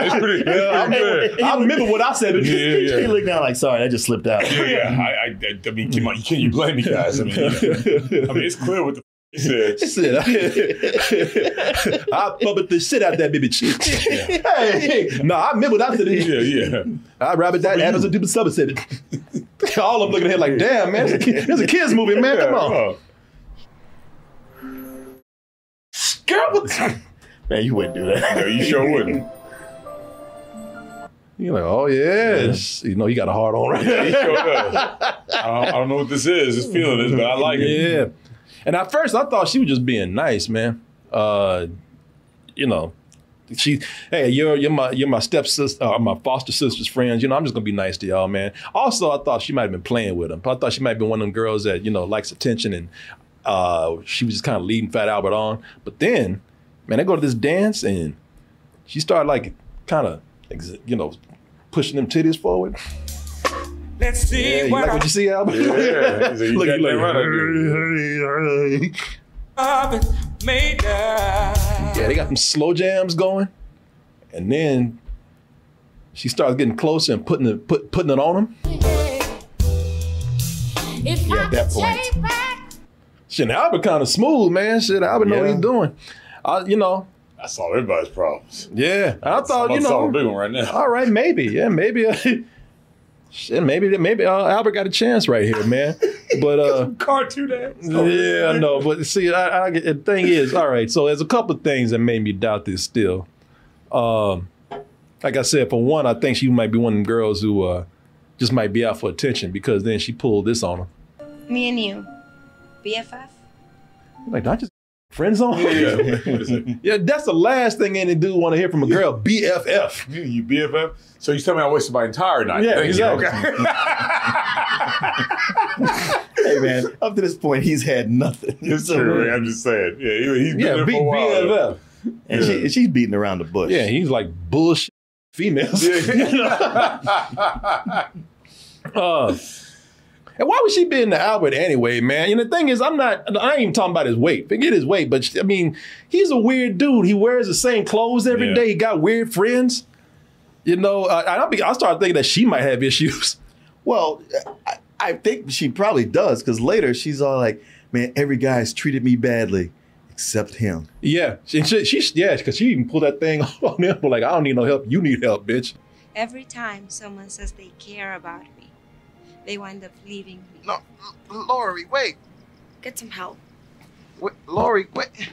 It's pretty good. I remember what I said. He looked down like, sorry, that just slipped out. I mean, can you blame me, guys? I mean, it's clear what the he said. I puppet the shit out that baby. Hey, no, I remember what I said. Yeah. I rabbit that Adams and Duper said it. All of them looking at him like, damn, man, it's a kid's movie, man. Come on. Girl, Man, you wouldn't do that. No, you sure wouldn't. You're like, oh yes, you know, you got a hard on right Yeah, now. he sure does. I don't know what this is. This feeling is, but I like it. Yeah. And at first, I thought she was just being nice, man. You know, hey, you're my stepsister, my foster sister's friends. You know, I'm just gonna be nice to y'all, man. Also, I thought she might have been playing with him. I thought she might have been one of them girls that, you know, likes attention, and she was just kind of leading Fat Albert on. But then, man, they go to this dance, and she started like kind of, you know, pushing them titties forward. Let's see Yeah, you like what you see, Albert? Yeah. He's Look, got you that like, right. yeah, they got them slow jams going, and then she starts getting closer and putting it on him. Yeah, at that point. Shit, Albert kind of smooth, man. Shit, Albert know what he's doing. You know. I solved everybody's problems. Yeah, I thought, I'm you solve know. a big one right now. All right, maybe. Yeah, maybe. Shit, maybe Albert got a chance right here, man. But cartoon ass. Yeah, I know. But see, the thing is, all right. So there's a couple of things that made me doubt this still. Like I said, for one, I think she might be one of them girls who just might be out for attention, because then she pulled this on him. Me and you, BFF? Like, not just friend zone? Yeah. What is it? Yeah, that's the last thing any dude want to hear from a girl. BFF. You BFF? So you tell me I wasted my entire night. Yeah, Thank exactly. You. Okay. Hey, man, up to this point, he's had nothing. It's true. I'm just saying. Yeah, he's been there for a while. BFF. And she's beating around the bush. Yeah, he's like bullshit females. And why would she be into Albert anyway, man? You know, the thing is, I ain't even talking about his weight. Forget his weight, but I mean, he's a weird dude. He wears the same clothes every day. He got weird friends. You know, I started thinking that she might have issues. Well, I think she probably does, because later she's all like, man, every guy's treated me badly except him. Yeah, because she even pulled that thing on him. Like, I don't need no help. You need help, bitch. Every time someone says they care about me, they wind up leaving me. No, Lori, wait. Get some help. Wait, Lori, wait.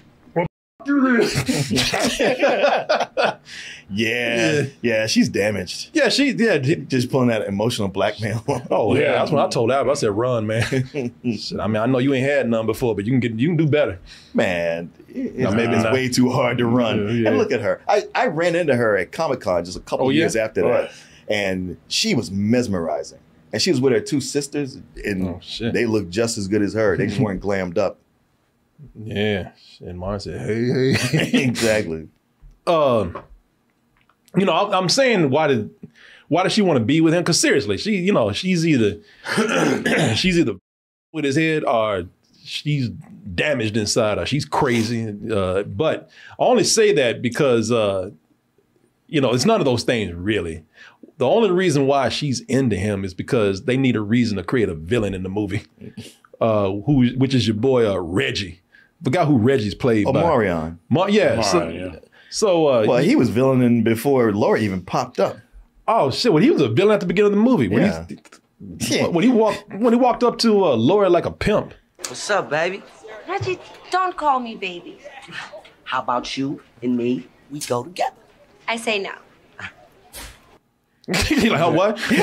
Yeah, she's damaged. Yeah, just pulling that emotional blackmail. Oh yeah, that's when I told Albert. I said, "Run, man." Shit, I mean, I know you ain't had none before, but you can do better. Man, maybe it's way too hard to run. Yeah. And look at her. I ran into her at Comic-Con just a couple years after that, and she was mesmerizing. And she was with her two sisters, and they looked just as good as her. They just weren't glammed up. Yeah. And Martin said, hey. Exactly. You know, I'm saying, why does she want to be with him? Because seriously, she's either with his head, or she's damaged inside, or she's crazy. But I only say that because, you know, it's none of those things really. The only reason why she's into him is because they need a reason to create a villain in the movie, which is your boy Reggie. Forgot who Reggie's played by. Marion. So, well, he was villaining before Laura even popped up. Oh shit! Well, he was a villain at the beginning of the movie when he walked up to Laura like a pimp. What's up, baby? Reggie, don't call me baby. How about you and me? We go together. I say no. You're like, oh, what? He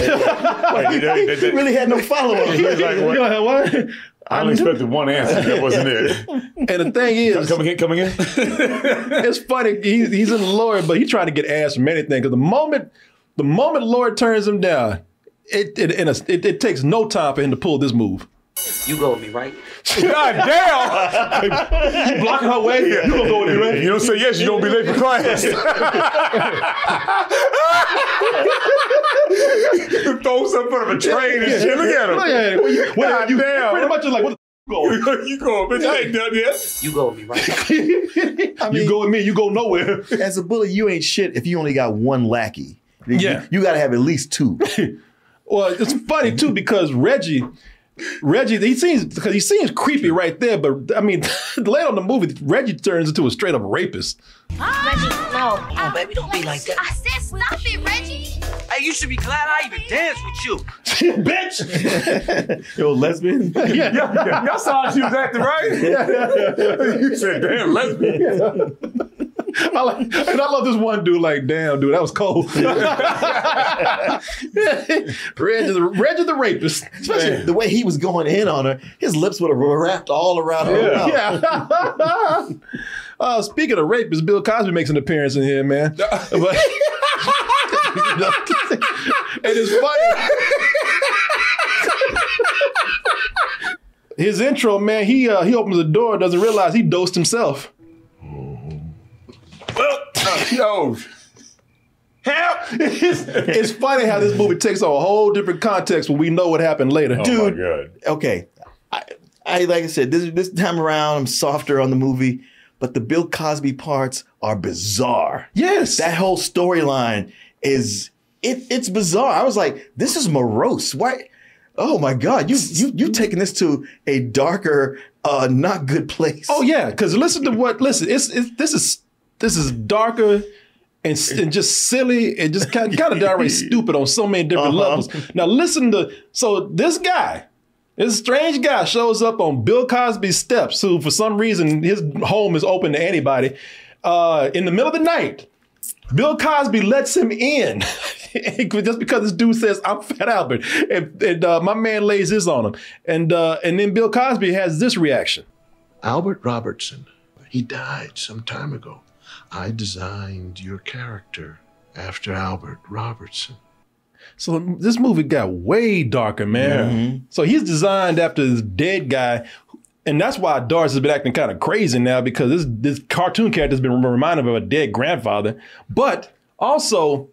really had no follow-up. He was like, what? I only expected one answer. That wasn't it. And the thing is, coming in. It's funny. He's in the Lord, but he's trying to get asked from anything. Because the moment Lord turns him down, it takes no time for him to pull this move. You go with me, right? God damn! You blocking her way? You gonna go with me, right? You don't say yes, you don't be late for class. Throws up in front of a train and shit. Look at him. God damn. Pretty much just like, what the going? You go, bitch. I ain't done yet. You go with me, right? You go with me, you go nowhere. As a bully, you ain't shit if you only got one lackey. Yeah. You got to have at least two. Well, it's funny too, because Reggie, he seems creepy right there, but I mean, later on in the movie, Reggie turns into a straight up rapist. Reggie, no. Oh, baby, don't be like that. I said stop it, Reggie. Hey, you should be glad I even danced with you. Bitch! Yo, lesbian? Yeah. Y'all saw how she was acting, right? You said, damn, lesbian. And I love this one dude. Like, damn, dude, that was cold. Reg is the rapist. Especially the way he was going in on her, his lips would have wrapped all around her mouth. Yeah. Speaking of rapists, Bill Cosby makes an appearance in here, man. But, and it's funny. His intro, man, he opens the door, doesn't realize he dosed himself. Yo. Help! It's funny how this movie takes on a whole different context when we know what happened later. Dude, my God. Okay. I like I said, this time around, I'm softer on the movie, but the Bill Cosby parts are bizarre. Yes. That whole storyline is, it's bizarre. I was like, this is morose. Why? Oh my God, you've taken this to a darker, not good place. Oh yeah, because this is darker and just silly and just kind of downright stupid on so many different levels. Now this strange guy shows up on Bill Cosby's steps, who for some reason his home is open to anybody. In the middle of the night, Bill Cosby lets him in just because this dude says, I'm Fat Albert. And my man lays this on him. And then Bill Cosby has this reaction. Albert Robertson, he died some time ago. I designed your character after Albert Robertson. So this movie got way darker, man. Mm-hmm. So he's designed after this dead guy. And that's why Doris has been acting kind of crazy now, because this cartoon character has been reminded of a dead grandfather. But also,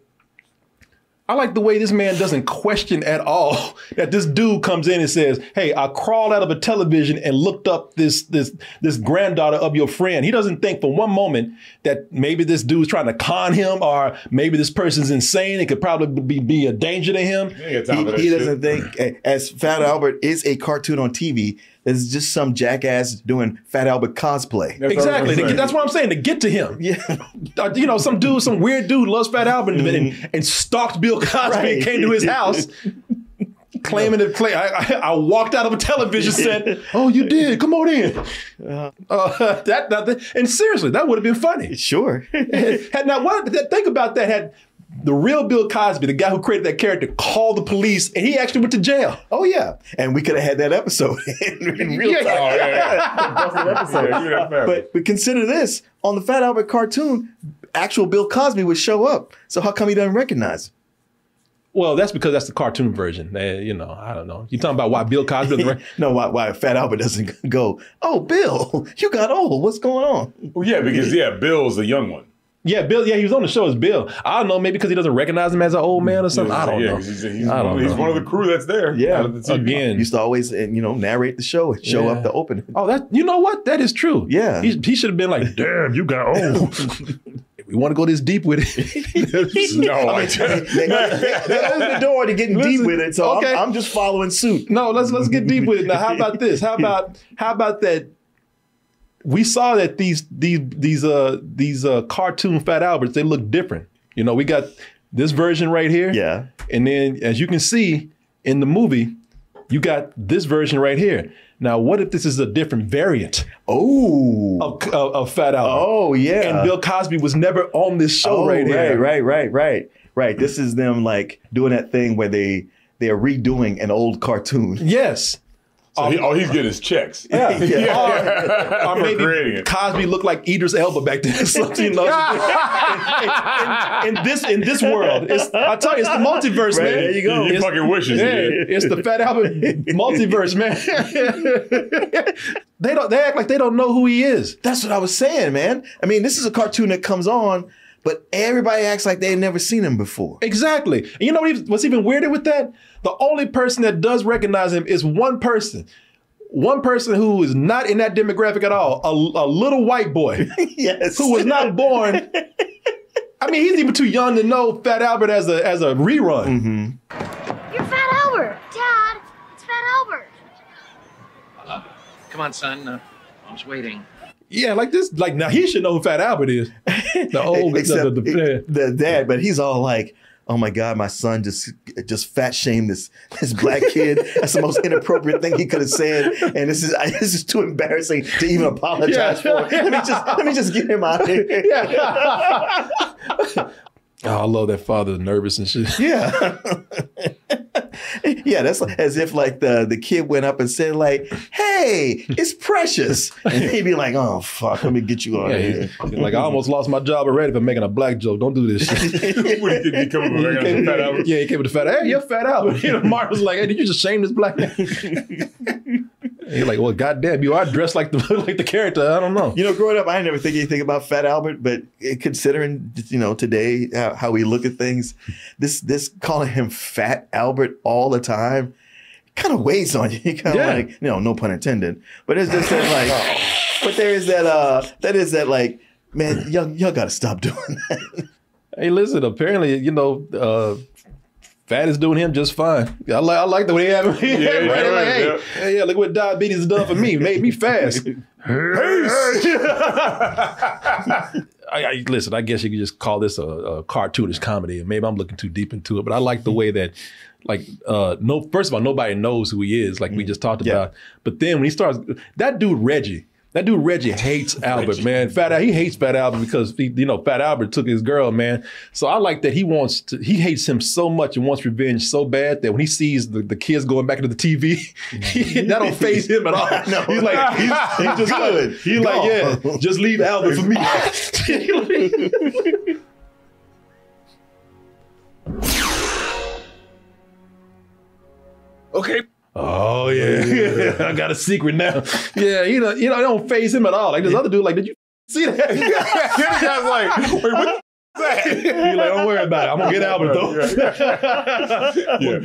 I like the way this man doesn't question at all that this dude comes in and says, hey, I crawled out of a television and looked up this granddaughter of your friend. He doesn't think for one moment that maybe this dude's trying to con him, or maybe this person's insane. It could probably be a danger to him. He doesn't think, as Fat Albert is a cartoon on TV, it's just some jackass doing Fat Albert cosplay. Exactly. That's what I'm saying, to get to him. Yeah. Some weird dude loves Fat Albert and stalked Bill Cosby and came to his house claiming to play. I walked out of a television set. Oh, you did? Come on in. And seriously, that would have been funny. Sure. Think about that. Had the real Bill Cosby, the guy who created that character, called the police, and he actually went to jail. Oh yeah, and we could have had that episode in real time. But consider this: on the Fat Albert cartoon, actual Bill Cosby would show up. So how come he doesn't recognize him? Well, that's because that's the cartoon version. I don't know. You talking about why Bill Cosby doesn't No, why Fat Albert doesn't go, oh, Bill, you got old. What's going on? Well, yeah, because Bill's the young one. Yeah, Bill. Yeah, he was on the show as Bill. I don't know, maybe because he doesn't recognize him as an old man or something. I don't know. He's one of the crew that's there. Yeah, again, used to always narrate the show and show up the opening. Oh, you know what? That is true. Yeah, he should have been like, damn, you got old. We want to go this deep with it. No, there's the door to getting deep with it. So okay. I'm just following suit. No, let's get deep with it. Now, how about this? How about that? We saw that these cartoon Fat Alberts, they look different. We got this version right here. Yeah. And then, as you can see in the movie, you got this version right here. Now, what if this is a different variant? Oh, of Fat Albert? Oh, yeah. And Bill Cosby was never on this show here. Right. This is them like doing that thing where they are redoing an old cartoon. Yes. So he's getting his checks. Yeah. Or maybe Cosby looked like Idris Elba back then. In this world, I tell you, it's the multiverse, man. There you go. You fucking wishes. It's the Fat Albert multiverse, man. They act like they don't know who he is. That's what I was saying, man. I mean, this is a cartoon that comes on, but everybody acts like they've never seen him before. Exactly. And you know what's even weirder with that? The only person that does recognize him is one person. One person who is not in that demographic at all. A little white boy. Yes. Who was not born. I mean, he's even too young to know Fat Albert as a rerun. Mm-hmm. You're Fat Albert. Dad, it's Fat Albert. Come on, son. Mom's waiting. Yeah, now he should know who Fat Albert is. The old the dad, but he's all like, oh my God, my son just fat shamed this black kid. That's the most inappropriate thing he could have said. And this is too embarrassing to even apologize for. Let me just get him out of here. Yeah. Oh, I love that father nervous and shit. Yeah. Yeah, that's as if like the kid went up and said like, hey, it's Precious. And he'd be like, oh, fuck, let me get you out of here. Like, I almost lost my job already for making a black joke. Don't do this shit. He came with Fat Albert. Yeah, he came with the Fat Albert. Hey, you're Fat Albert. Mark was like, hey, did you just shame this black man? He's like, well, goddamn, you are dressed like the character. I don't know. You know, growing up, I never think anything about Fat Albert, but considering, you know, today how we look at things, this calling him Fat Albert all the time kind of weighs on you. You kind of like, you know, no pun intended, but it's just that like, but there is that like, man, y'all got to stop doing that. Hey, listen, apparently, you know, Fat is doing him just fine. I like the way he had him. Hey, look what diabetes has done for me. Made me fast. Listen, I guess you could just call this a cartoonish comedy, and maybe I'm looking too deep into it. But I like the way that, like, first of all, nobody knows who he is, like we just talked about. But then when he starts, that dude Reggie hates Albert, man. He hates Fat Albert because Fat Albert took his girl, man. So I like that he hates him so much and wants revenge so bad that when he sees the kids going back into the TV, that don't faze him at all. No. He's like, he's just good. He's like, yeah, just leave Albert for me. Okay. Oh yeah. I got a secret now. Yeah, it don't faze him at all. Like this other dude, like, did you see that? The guy's like, wait, what the f- is that? He's like, don't worry about it. I'm gonna get Albert though. Yeah.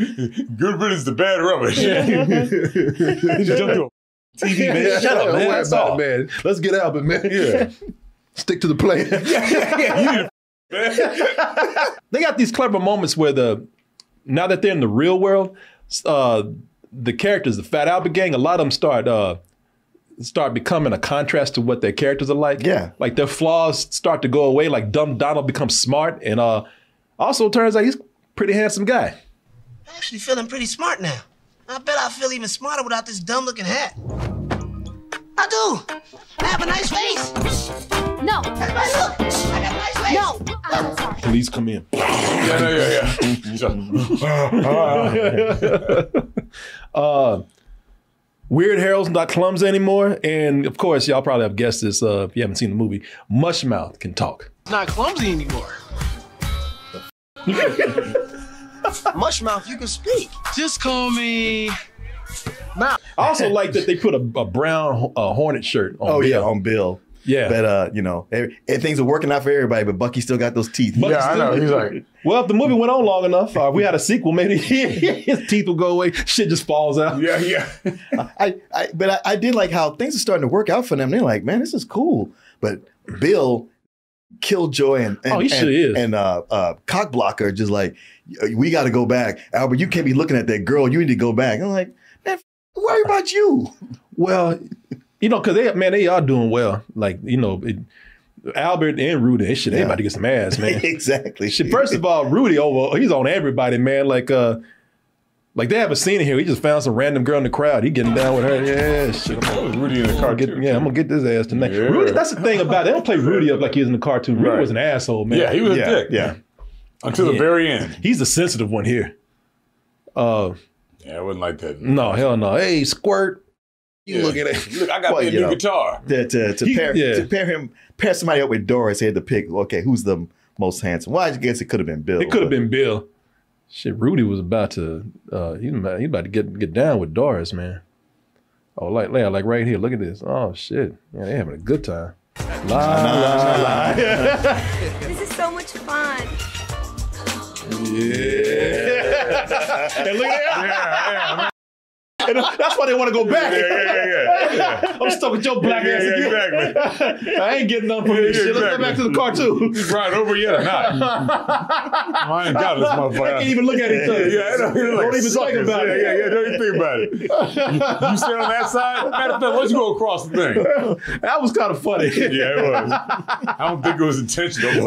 Good riddance to bad rubbish. He just jumped to a TV, man. Shut up, man. Don't worry about it, man. Let's get Albert, man. Yeah. Stick to the plan. They got these clever moments where now that they're in the real world, the characters, the Fat Albert gang, a lot of them start becoming a contrast to what their characters are like. Yeah. Like their flaws start to go away, like dumb Donald becomes smart. And also turns out he's a pretty handsome guy. I'm actually feeling pretty smart now. I bet I feel even smarter without this dumb looking hat. I do. I have a nice face. No. Everybody look. I got a nice face. No. I'm sorry. Police come in. Weird Harold's not clumsy anymore. And of course, y'all probably have guessed this if you haven't seen the movie. Mushmouth can talk. Not clumsy anymore. Mushmouth, you can speak. Just call me Mouth. I also like that they put a brown Hornet shirt on Bill. Yeah, on Bill. Yeah. But, things are working out for everybody, but Bucky still got those teeth. I know. He's like, well, if the movie went on long enough, if we had a sequel, maybe his teeth will go away. Shit just falls out. Yeah. But I did like how things are starting to work out for them. They're like, man, this is cool. But Bill, Killjoy, and Cockblocker just like, we got to go back. Albert, you can't be looking at that girl. You need to go back. I'm like, man, worry about you. Well, because they are doing well. Like, Albert and Rudy, they about to get some ass, man. Exactly. Shit, first of all, Rudy he's on everybody, man. Like they have a scene in here. He just found some random girl in the crowd. He getting down with her. Yeah, shit. Rudy in the cartoon. I'm gonna get this ass tonight. Yeah. Rudy, that's the thing about it. They don't play Rudy up like he was in the cartoon. Rudy was an asshole, man. Yeah, he was a dick. Yeah. Until the very end. He's the sensitive one here. I wouldn't like that. No, hell no. Hey, Squirt. You look at it. Look, I got me a new guitar. To pair somebody up with Doris, he had to pick, okay, who's the most handsome? Well, I guess it could have been Bill. It could have been Bill. Shit, Rudy was about to, he about to get down with Doris, man. Oh, like right here, look at this. Oh, shit. Yeah, they having a good time. La. This is so much fun. Yeah. And look at that. Yeah. And that's why they want to go back. Yeah. I'm stuck with your black ass again. Exactly. I ain't getting nothing from this shit. Let's go back to the cartoon. He's right over yet or not? I ain't got this motherfucker. I can't even look at each other. Don't even think about it. Yeah, don't even think about it. You stand on that side? Matter of fact, let's go across the thing. That was kind of funny. Yeah, it was. I don't think it was intentional.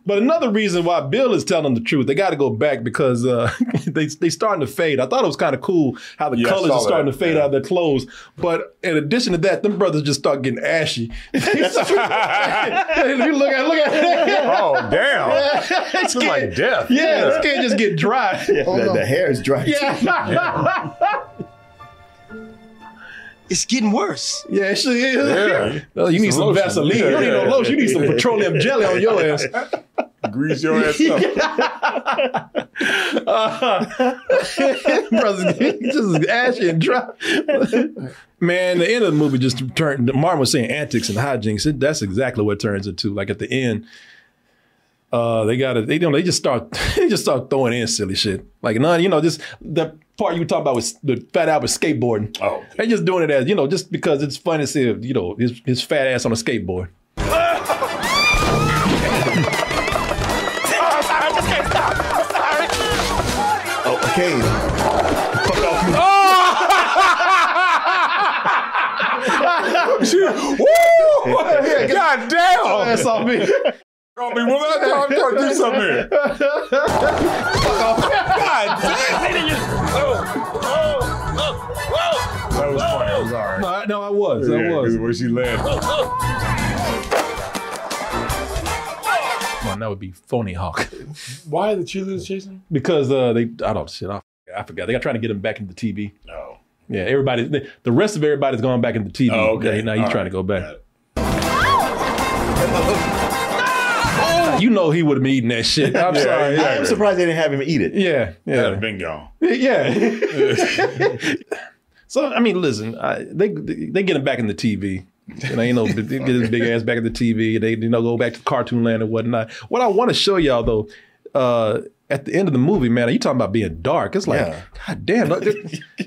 But another reason why Bill is telling the truth, they got to go back because they starting to fade. I thought it was kind of cool how the colors are starting to fade out of their clothes. But in addition to that, them brothers just start getting ashy. Look at it. Oh, damn. It's like death. Yeah, the skin just get dry. Yeah, the hair is dry. Yeah. It's getting worse. Yeah, it sure is. Yeah. Oh, you need some Vaseline. You don't need no lotion. You need some petroleum jelly on your ass. Grease your ass up. Brothers, just ashy and dry. Man, the end of the movie just turned. Martin was saying antics and hijinks. That's exactly what it turns into. Like at the end, they just start throwing in silly shit. Like just the part you were talking about was the Fat Albert skateboarding. Oh, they just doing it as just because it's fun to see his fat ass on a skateboard. Okay. Fuck off. Woo! God damn! That's on me. I'm trying to do something here. God damn! That was funny. I was all right. No, I was. Where she landed. Come on, that would be Phony Hawk. Why are the cheerleaders chasing him? Because I forgot. They got trying to get him back into TV. No. Yeah, the rest of everybody's gone back into TV. Oh, okay. Now he's trying to go back. You know he would have been eating that shit. I'm sorry. Exactly. I'm surprised they didn't have him eat it. Yeah. That'd have been gone. Yeah. So, I mean, listen, they get him back in the TV. Get his big ass back in the TV. They go back to cartoon land and whatnot. What I want to show y'all though, at the end of the movie, man, you talking about being dark? It's like, God damn, do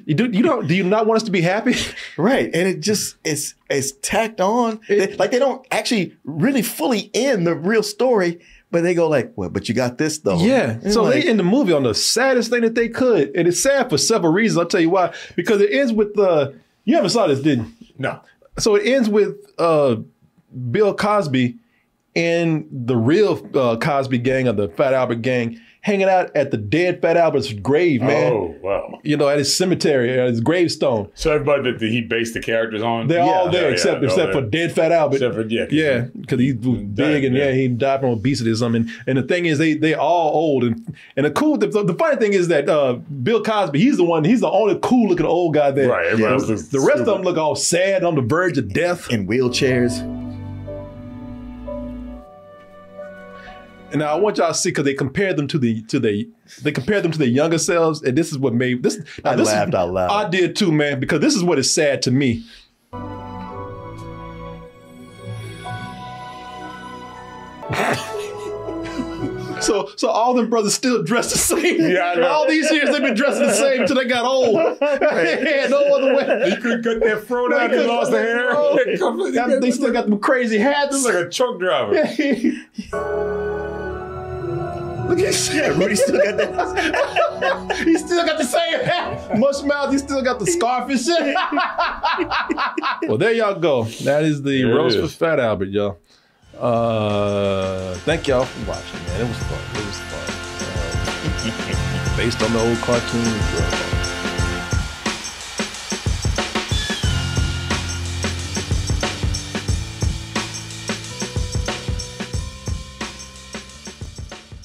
you not want us to be happy? Right, and it's tacked on. They don't actually really fully end the real story, but they go like, well, but you got this though. Yeah, so they end the movie on the saddest thing that they could, and it's sad for several reasons. I'll tell you why. Because it ends with you haven't saw this, didn't you? No. So it ends with Bill Cosby and the real Cosby gang of the Fat Albert gang hanging out at the dead Fat Albert's grave, man. Oh, wow. At his cemetery, at his gravestone. So everybody that he based the characters on? They're all there except for dead Fat Albert. Yeah, because he's big and he died from obesity or something. And the thing is, they all old. And the funny thing is that Bill Cosby, he's the only cool looking old guy there. Right, everybody else looks the rest of them look all sad, on the verge of death. In wheelchairs. And now I want y'all to see because they compared them to the younger selves, and this is what made this. I laughed out loud. I did too, man, because this is what is sad to me. So all them brothers still dressed the same. Yeah, I know. All these years they've been dressing the same until they got old. They had no other way. He couldn't cut that fro down. He lost the hair. They still got them crazy hats. This is like a truck driver. Look at shit. Rudy still got that. He still got the same hat. Mush mouth. He still got the scarf and shit. Well, there y'all go. That is the roast for Fat Albert, y'all. Thank y'all for watching, man. It was fun. Based on the old cartoon.